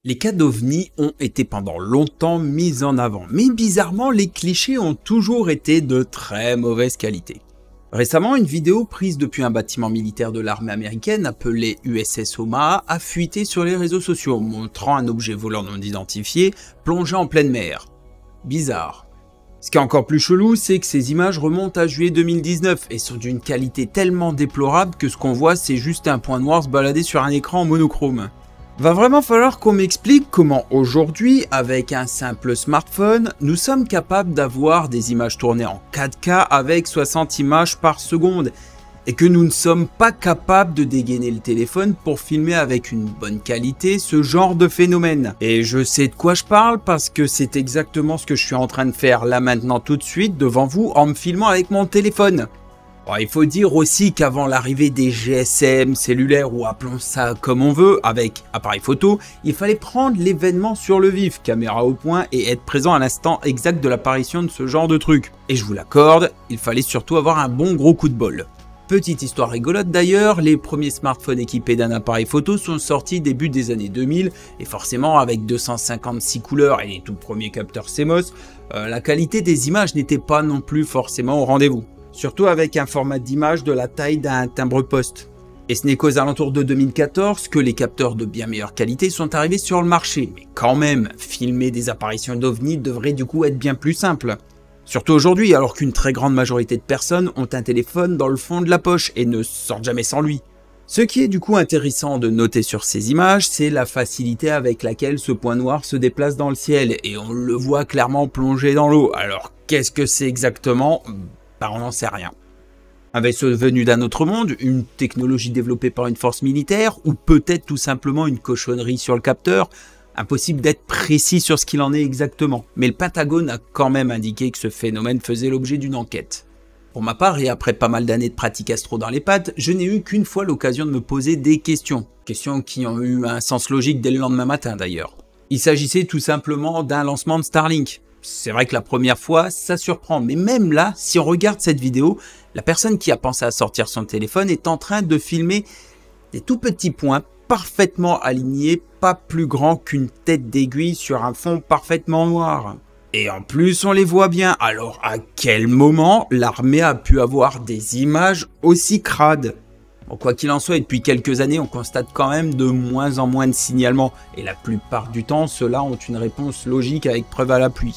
Les cas d'OVNI ont été pendant longtemps mis en avant, mais bizarrement, les clichés ont toujours été de très mauvaise qualité. Récemment, une vidéo prise depuis un bâtiment militaire de l'armée américaine appelé USS Omaha a fuité sur les réseaux sociaux, montrant un objet volant non identifié plongé en pleine mer. Bizarre. Ce qui est encore plus chelou, c'est que ces images remontent à juillet 2019 et sont d'une qualité tellement déplorable que ce qu'on voit, c'est juste un point noir se balader sur un écran en monochrome. Va vraiment falloir qu'on m'explique comment aujourd'hui, avec un simple smartphone, nous sommes capables d'avoir des images tournées en 4K avec 60 images par seconde et que nous ne sommes pas capables de dégainer le téléphone pour filmer avec une bonne qualité ce genre de phénomène. Et je sais de quoi je parle parce que c'est exactement ce que je suis en train de faire là maintenant tout de suite devant vous en me filmant avec mon téléphone. Bon, il faut dire aussi qu'avant l'arrivée des GSM cellulaires ou appelons ça comme on veut, avec appareil photo, il fallait prendre l'événement sur le vif, caméra au point et être présent à l'instant exact de l'apparition de ce genre de truc. Et je vous l'accorde, il fallait surtout avoir un bon gros coup de bol. Petite histoire rigolote d'ailleurs, les premiers smartphones équipés d'un appareil photo sont sortis début des années 2000 et forcément avec 256 couleurs et les tout premiers capteurs CMOS, la qualité des images n'était pas non plus forcément au rendez-vous. Surtout avec un format d'image de la taille d'un timbre-poste. Et ce n'est qu'aux alentours de 2014 que les capteurs de bien meilleure qualité sont arrivés sur le marché. Mais quand même, filmer des apparitions d'OVNI devrait du coup être bien plus simple. Surtout aujourd'hui, alors qu'une très grande majorité de personnes ont un téléphone dans le fond de la poche et ne sortent jamais sans lui. Ce qui est du coup intéressant de noter sur ces images, c'est la facilité avec laquelle ce point noir se déplace dans le ciel. Et on le voit clairement plonger dans l'eau. Alors qu'est-ce que c'est exactement ? On n'en sait rien. Un vaisseau venu d'un autre monde, une technologie développée par une force militaire, ou peut-être tout simplement une cochonnerie sur le capteur, impossible d'être précis sur ce qu'il en est exactement. Mais le Pentagone a quand même indiqué que ce phénomène faisait l'objet d'une enquête. Pour ma part, et après pas mal d'années de pratique astro dans les pattes, je n'ai eu qu'une fois l'occasion de me poser des questions. Questions qui ont eu un sens logique dès le lendemain matin d'ailleurs. Il s'agissait tout simplement d'un lancement de Starlink. C'est vrai que la première fois, ça surprend, mais même là, si on regarde cette vidéo, la personne qui a pensé à sortir son téléphone est en train de filmer des tout petits points parfaitement alignés, pas plus grands qu'une tête d'aiguille sur un fond parfaitement noir. Et en plus, on les voit bien, alors à quel moment l'armée a pu avoir des images aussi crades ? Bon, quoi qu'il en soit, et depuis quelques années, on constate quand même de moins en moins de signalements, et la plupart du temps, ceux-là ont une réponse logique avec preuve à l'appui.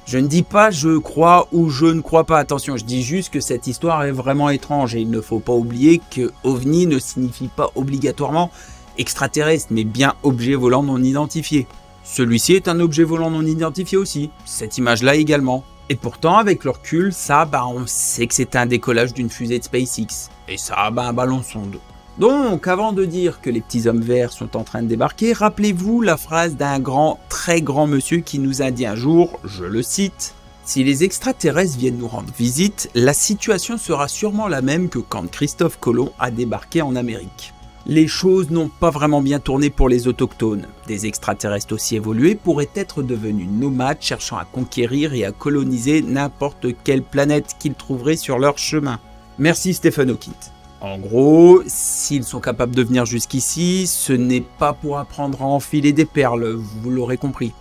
Je ne dis pas je crois ou je ne crois pas, attention, je dis juste que cette histoire est vraiment étrange et il ne faut pas oublier que OVNI ne signifie pas obligatoirement extraterrestre, mais bien objet volant non identifié. Celui-ci est un objet volant non identifié aussi, cette image-là également. Et pourtant, avec le recul, ça, on sait que c'est un décollage d'une fusée de SpaceX. Et ça, un ballon sonde. Donc, avant de dire que les petits hommes verts sont en train de débarquer, rappelez-vous la phrase d'un très grand monsieur qui nous a dit un jour, je le cite, « Si les extraterrestres viennent nous rendre visite, la situation sera sûrement la même que quand Christophe Colomb a débarqué en Amérique. » Les choses n'ont pas vraiment bien tourné pour les autochtones. Des extraterrestres aussi évolués pourraient être devenus nomades cherchant à conquérir et à coloniser n'importe quelle planète qu'ils trouveraient sur leur chemin. Merci Stephen Hawking. En gros, s'ils sont capables de venir jusqu'ici, ce n'est pas pour apprendre à enfiler des perles, vous l'aurez compris.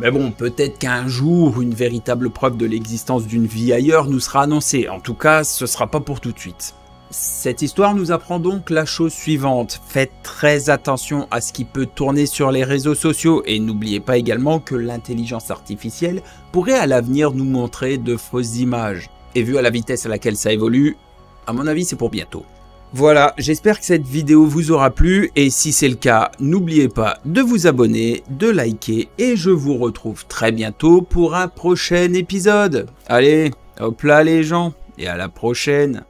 Mais bon, peut-être qu'un jour, une véritable preuve de l'existence d'une vie ailleurs nous sera annoncée. En tout cas, ce sera pas pour tout de suite. Cette histoire nous apprend donc la chose suivante. Faites très attention à ce qui peut tourner sur les réseaux sociaux et n'oubliez pas également que l'intelligence artificielle pourrait à l'avenir nous montrer de fausses images. Et vu à la vitesse à laquelle ça évolue, à mon avis, c'est pour bientôt. Voilà, j'espère que cette vidéo vous aura plu et si c'est le cas, n'oubliez pas de vous abonner, de liker et je vous retrouve très bientôt pour un prochain épisode. Allez, hop là les gens et à la prochaine.